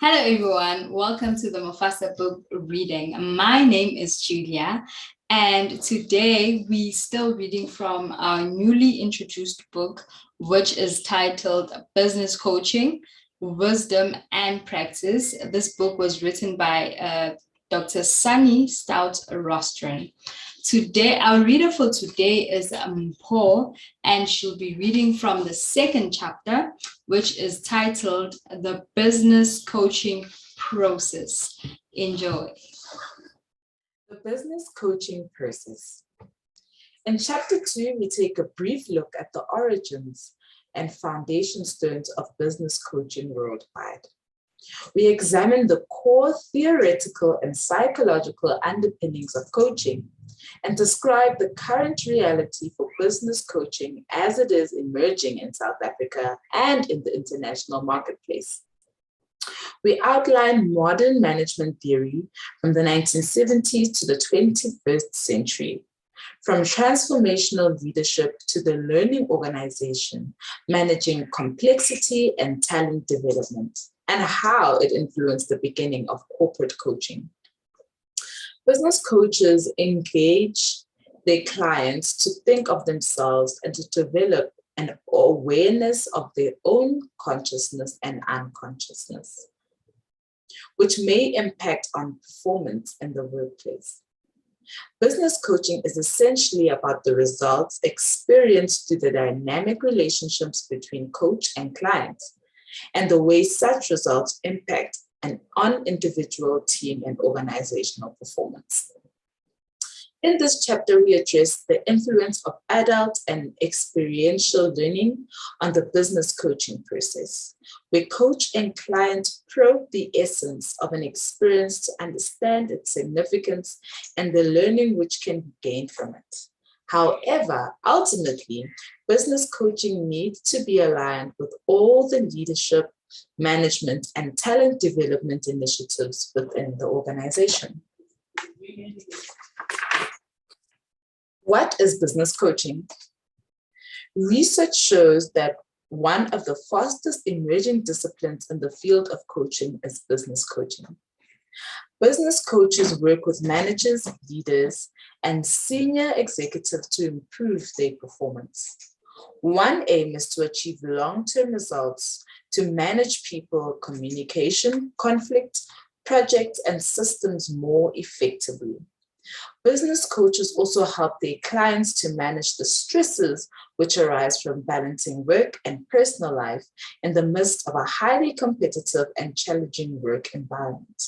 Hello, everyone. Welcome to the Mufasa book reading. My name is Julia, and today we're still reading from our newly introduced book, which is titled Business Coaching, Wisdom and Practice. This book was written by Dr. Sunny Stout-Rostron. Today, our reader for today is Paul, and she'll be reading from the second chapter, which is titled The Business Coaching Process. Enjoy. The Business Coaching Process. In Chapter 2, we take a brief look at the origins and foundation stones of business coaching worldwide. We examine the core theoretical and psychological underpinnings of coaching and describe the current reality for business coaching as it is emerging in South Africa and in the international marketplace. We outline modern management theory from the 1970s to the 21st century, from transformational leadership to the learning organization, managing complexity and talent development, and how it influenced the beginning of corporate coaching. Business coaches engage their clients to think of themselves and to develop an awareness of their own consciousness and unconsciousness, which may impact on performance in the workplace. Business coaching is essentially about the results experienced through the dynamic relationships between coach and client, and the way such results impact on individual, team, and organizational performance. In this chapter, we address the influence of adult and experiential learning on the business coaching process, where coach and client probe the essence of an experience to understand its significance and the learning which can be gained from it. However, ultimately, business coaching needs to be aligned with all the leadership, management, and talent development initiatives within the organization. What is business coaching? Research shows that one of the fastest emerging disciplines in the field of coaching is business coaching. Business coaches work with managers, leaders, and senior executives to improve their performance. One aim is to achieve long-term results, to manage people, communication, conflict, projects, and systems more effectively. Business coaches also help their clients to manage the stresses which arise from balancing work and personal life in the midst of a highly competitive and challenging work environment.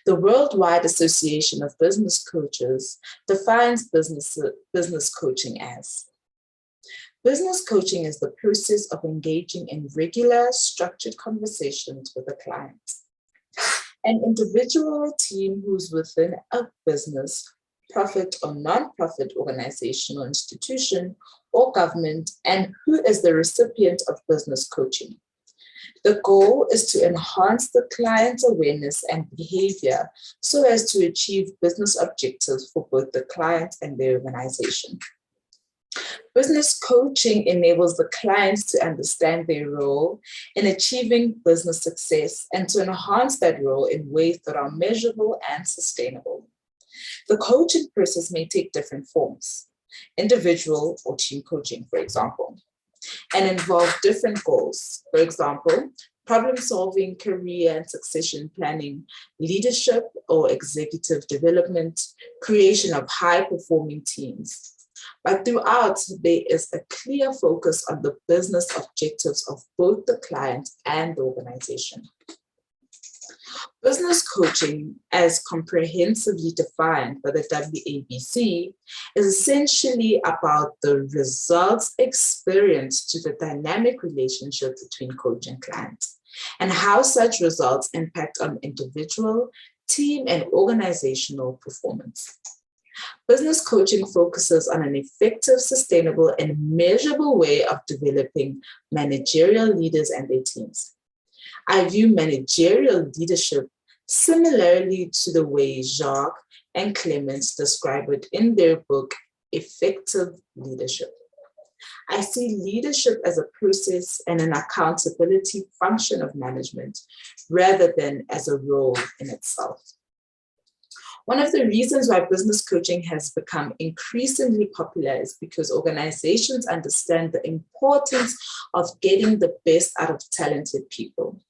The Worldwide Association of Business Coaches defines business coaching as: business coaching is the process of engaging in regular, structured conversations with a client, an individual or team who's within a business, profit or non-profit organization or institution or government, and who is the recipient of business coaching. The goal is to enhance the client's awareness and behavior so as to achieve business objectives for both the client and the organization. Business coaching enables the clients to understand their role in achieving business success and to enhance that role in ways that are measurable and sustainable. The coaching process may take different forms, individual or team coaching, for example, and involve different goals. For example, problem solving, career and succession planning, leadership or executive development, creation of high-performing teams. But throughout, there is a clear focus on the business objectives of both the client and the organization. Business coaching, as comprehensively defined by the WABC, is essentially about the results experienced through the dynamic relationship between coach and client, and how such results impact on individual, team, and organizational performance. Business coaching focuses on an effective, sustainable, and measurable way of developing managerial leaders and their teams. I view managerial leadership similarly to the way Jacques and Clemens describe it in their book, Effective Leadership. I see leadership as a process and an accountability function of management rather than as a role in itself. One of the reasons why business coaching has become increasingly popular is because organizations understand the importance of getting the best out of talented people.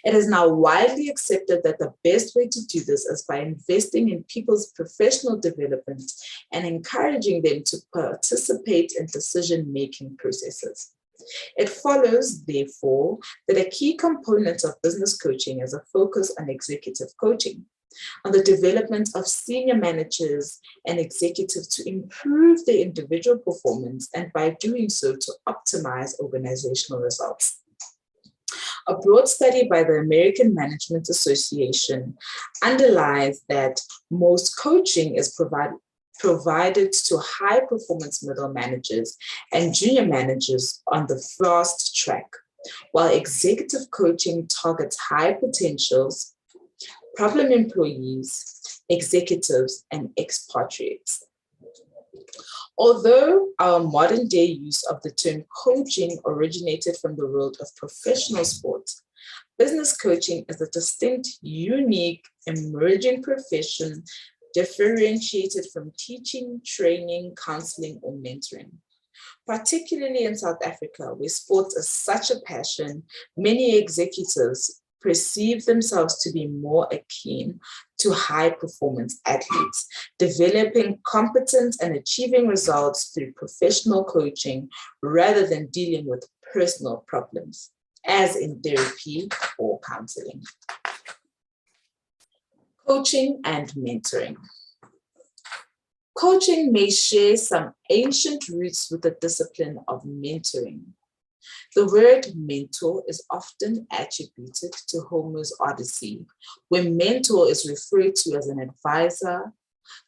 It is now widely accepted that the best way to do this is by investing in people's professional development and encouraging them to participate in decision-making processes. It follows, therefore, that a key component of business coaching is a focus on executive coaching, on the development of senior managers and executives to improve their individual performance and by doing so to optimize organizational results. A broad study by the American Management Association underlies that most coaching is provided to high performance middle managers and junior managers on the fast track, while executive coaching targets high potentials, problem employees, executives, and expatriates. Although our modern day use of the term coaching originated from the world of professional sports, business coaching is a distinct, unique, emerging profession differentiated from teaching, training, counseling, or mentoring. Particularly in South Africa, where sports is such a passion, many executives perceive themselves to be more akin to high-performance athletes, developing competence and achieving results through professional coaching rather than dealing with personal problems, as in therapy or counseling. Coaching and mentoring. Coaching may share some ancient roots with the discipline of mentoring. The word mentor is often attributed to Homer's Odyssey, where mentor is referred to as an advisor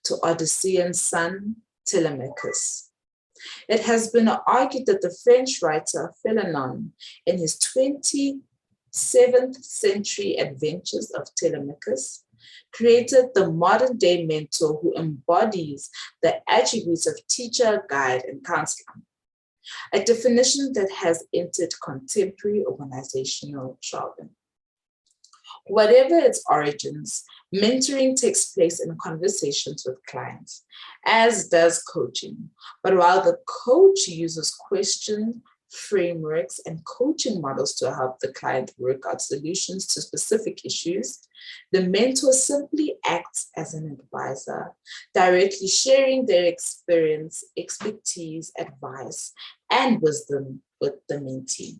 to Odyssean's son, Telemachus. It has been argued that the French writer Félonon, in his 27th century Adventures of Telemachus, created the modern-day mentor who embodies the attributes of teacher, guide, and counselor, a definition that has entered contemporary organizational jargon. Whatever its origins, mentoring takes place in conversations with clients, as does coaching. But while the coach uses questions, frameworks, and coaching models to help the client work out solutions to specific issues, the mentor simply acts as an advisor, directly sharing their experience, expertise, advice, and wisdom with the mentee.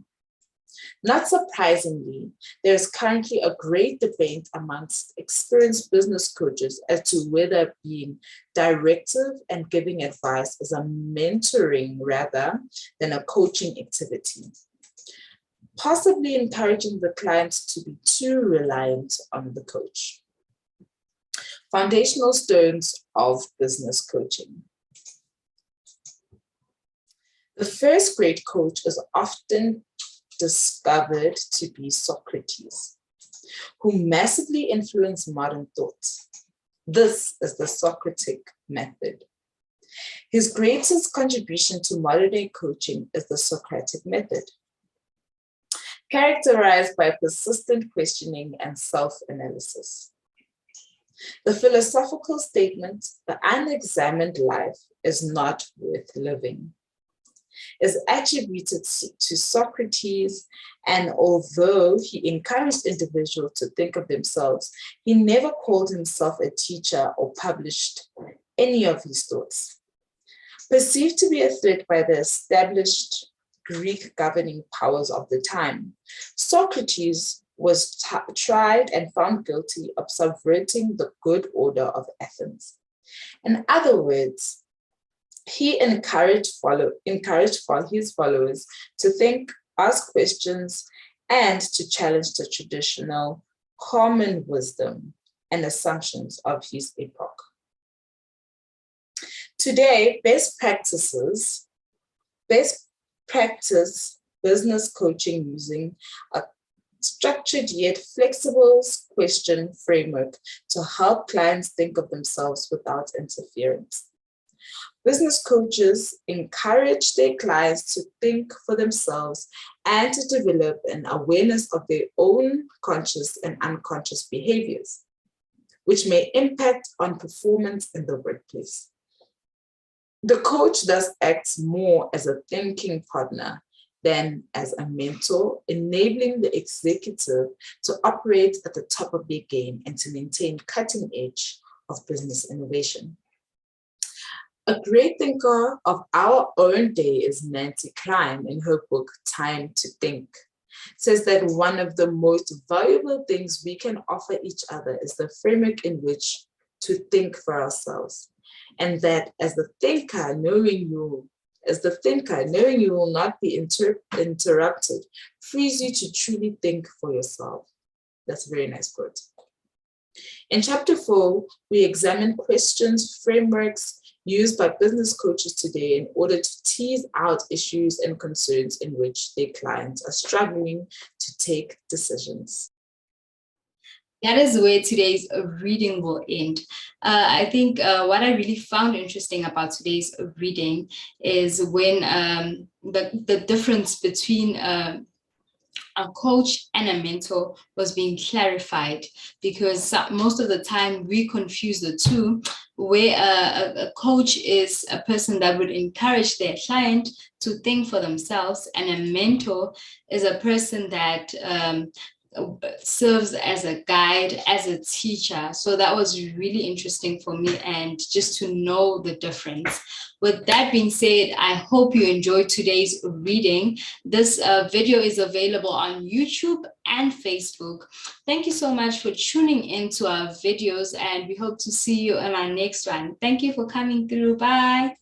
Not surprisingly, there is currently a great debate amongst experienced business coaches as to whether being directive and giving advice is a mentoring rather than a coaching activity, possibly encouraging the client to be too reliant on the coach. Foundational stones of business coaching. The first great coach is often discovered to be Socrates, who massively influenced modern thought. This is the Socratic method. His greatest contribution to modern-day coaching is the Socratic method, characterized by persistent questioning and self-analysis. The philosophical statement, "the unexamined life is not worth living," is attributed to Socrates, and although he encouraged individuals to think of themselves, he never called himself a teacher or published any of his thoughts. Perceived to be a threat by the established Greek governing powers of the time, Socrates was tried and found guilty of subverting the good order of Athens. In other words, he encouraged his followers to think, ask questions, and to challenge the traditional common wisdom and assumptions of his epoch. Today, best practice business coaching using a structured yet flexible question framework to help clients think of themselves without interference. Business coaches encourage their clients to think for themselves and to develop an awareness of their own conscious and unconscious behaviors, which may impact on performance in the workplace. The coach thus acts more as a thinking partner than as a mentor, enabling the executive to operate at the top of their game and to maintain cutting edge of business innovation. A great thinker of our own day is Nancy Klein in her book, Time to Think. Says that one of the most valuable things we can offer each other is the framework in which to think for ourselves. And that as the thinker, knowing you will not be interrupted, frees you to truly think for yourself. That's a very nice quote. In chapter 4, we examine questions, frameworks used by business coaches today in order to tease out issues and concerns in which their clients are struggling to take decisions. That is where today's reading will end. I think what I really found interesting about today's reading is when the difference between a coach and a mentor was being clarified, because most of the time we confuse the two, where a coach is a person that would encourage their client to think for themselves, and a mentor is a person that serves as a guide, as a teacher. So that was really interesting for me, and just to know the difference. With that being said, I hope you enjoyed today's reading. This video is available on YouTube and Facebook. Thank you so much for tuning into our videos, and we hope to see you in our next one. Thank you for coming through. Bye.